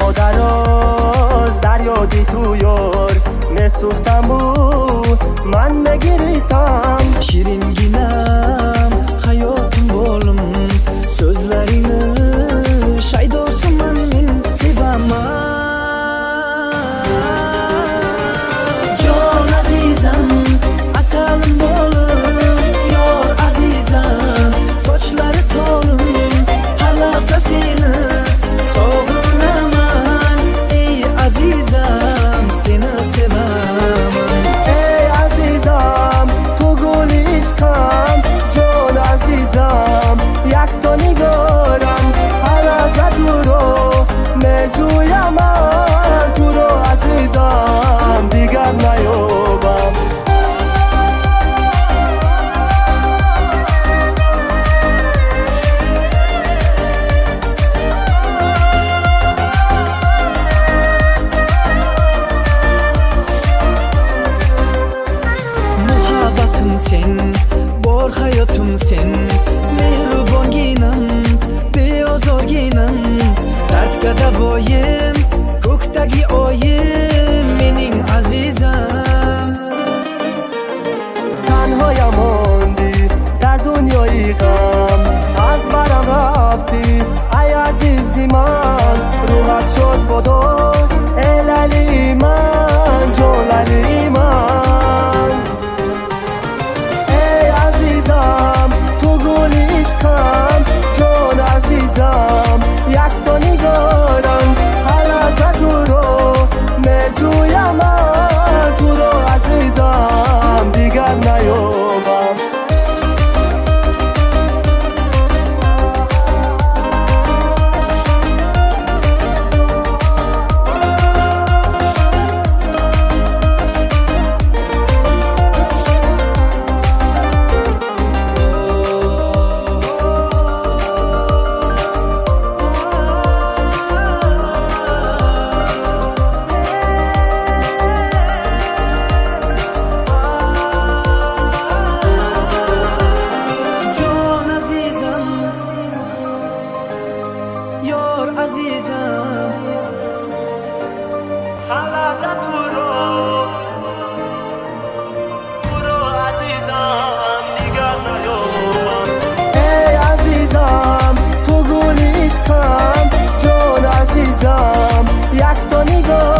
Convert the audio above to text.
خودراز دریادی تو یار نسوختم بود من نگiriysam Şirin ginem hayatım bolum Sözlerini şaydolsuman men sevaman Jon azizam asalim bolum Yor azizam soçlari tolum Halasa seni sog'inaman Ey azizam seni sevaman ey azizam tu gul ishqam jon azizam yakto nigoram halaza turo mejuyaman turo azizam digar nayobam Muhabbatim sen, bor hayotim sen Mehribonginam, beozorginam Dardga davoyim, ko'kdagi oyim Mening azizam تنها موندی در دنیای غم از برم رفتی ای عزیزی من روحت شد بدو العلی من جلالی من ای عزیزم تو گل عشقم جان عزیزم یک تا نگارم هر لحظه تو رو میجویم من تو رو عزیزم دیگر نیابم Jon azizam, yor azizam Halada turo azizam digar nayobam ey azizam tu gul ishqam jon azizam yak to nigoram